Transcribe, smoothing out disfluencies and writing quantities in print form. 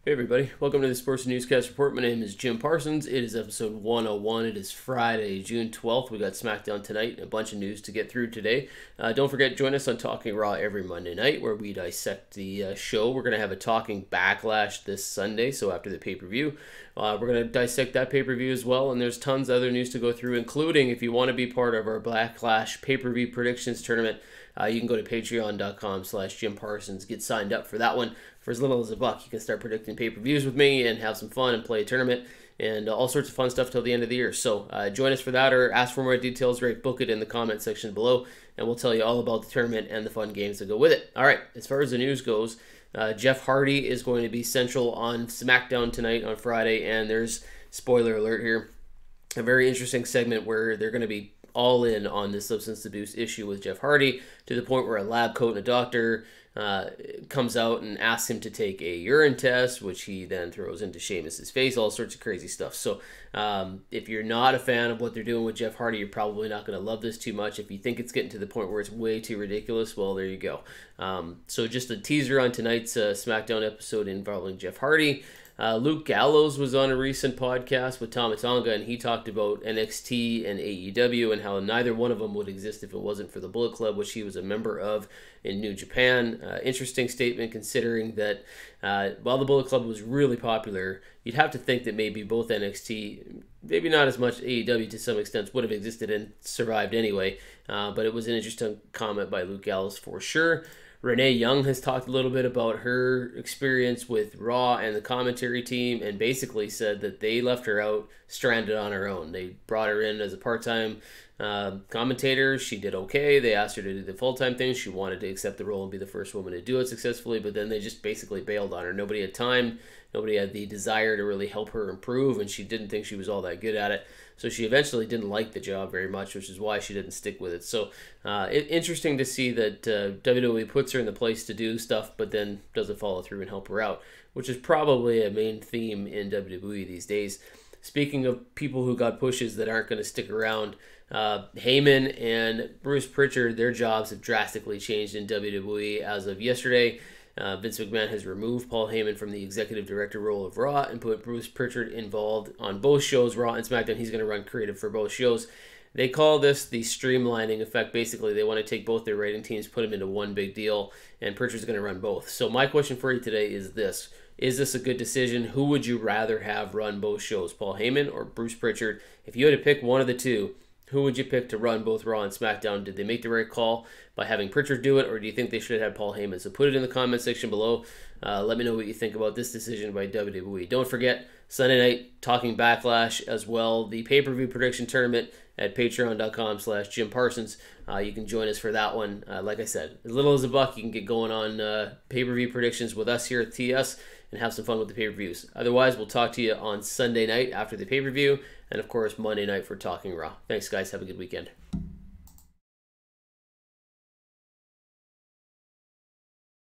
Hey everybody, welcome to the Sports Newscast Report. My name is Jim Parsons. It is episode 101. It is Friday, June 12th. We got SmackDown tonight and a bunch of news to get through today. Don't forget, join us on Talking Raw every Monday night where we dissect the show. We're going to have a Talking Backlash this Sunday, so after the pay-per-view. We're going to dissect that pay-per-view as well, and there's tons of other news to go through, including if you want to be part of our Backlash pay-per-view predictions tournament, you can go to patreon.com/Jim Parsons. Get signed up for that one. For as little as $1, you can start predicting pay-per-views with me and have some fun and play a tournament and all sorts of fun stuff till the end of the year. So join us for that or ask for more details, right? Book it in the comment section below, and we'll tell you all about the tournament and the fun games that go with it. All right, as far as the news goes, Jeff Hardy is going to be central on SmackDown tonight on Friday, and there's, spoiler alert here, a very interesting segment where they're going to be all in on this substance abuse issue with Jeff Hardy to the point where a lab coat and a doctor comes out and asks him to take a urine test, which he then throws into Sheamus's face, all sorts of crazy stuff. So if you're not a fan of what they're doing with Jeff Hardy, you're probably not going to love this too much. If you think it's getting to the point where it's way too ridiculous, well, there you go. So just a teaser on tonight's SmackDown episode involving Jeff Hardy. Luke Gallows was on a recent podcast with Tama Tonga, and he talked about NXT and AEW and how neither one of them would exist if it wasn't for the Bullet Club, which he was a member of in New Japan. Interesting statement considering that while the Bullet Club was really popular, you'd have to think that maybe both NXT, maybe not as much AEW to some extent, would have existed and survived anyway. But it was an interesting comment by Luke Gallows for sure. Renee Young has talked a little bit about her experience with Raw and the commentary team and basically said that they left her out stranded on her own. They brought her in as a part-time commentator. She did okay. They asked her to do the full-time thing. She wanted to accept the role and be the first woman to do it successfully, but then they just basically bailed on her. Nobody had time. Nobody had the desire to really help her improve, and she didn't think she was all that good at it. So she eventually didn't like the job very much, which is why she didn't stick with it. So interesting to see that WWE puts her in the place to do stuff, but then doesn't follow through and help her out, which is probably a main theme in WWE these days. Speaking of people who got pushes that aren't going to stick around, Heyman and Bruce Pritchard, their jobs have drastically changed in WWE as of yesterday. Vince McMahon has removed Paul Heyman from the executive director role of Raw and put Bruce Pritchard involved on both shows, Raw and SmackDown. He's going to run creative for both shows. They call this the streamlining effect. Basically, they want to take both their writing teams, put them into one big deal, and Pritchard's going to run both. So my question for you today is this. Is this a good decision? Who would you rather have run both shows, Paul Heyman or Bruce Pritchard? If you had to pick one of the two, who would you pick to run both Raw and SmackDown? Did they make the right call by having Pritchard do it, or do you think they should have had Paul Heyman? So put it in the comment section below. Let me know what you think about this decision by WWE. Don't forget, Sunday night, Talking Backlash as well. The pay-per-view prediction tournament at patreon.com/Jim Parsons. You can join us for that one. Like I said, as little as $1, you can get going on pay-per-view predictions with us here at TS and have some fun with the pay-per-views. Otherwise, we'll talk to you on Sunday night after the pay-per-view, and of course, Monday night for Talking Raw. Thanks, guys. Have a good weekend.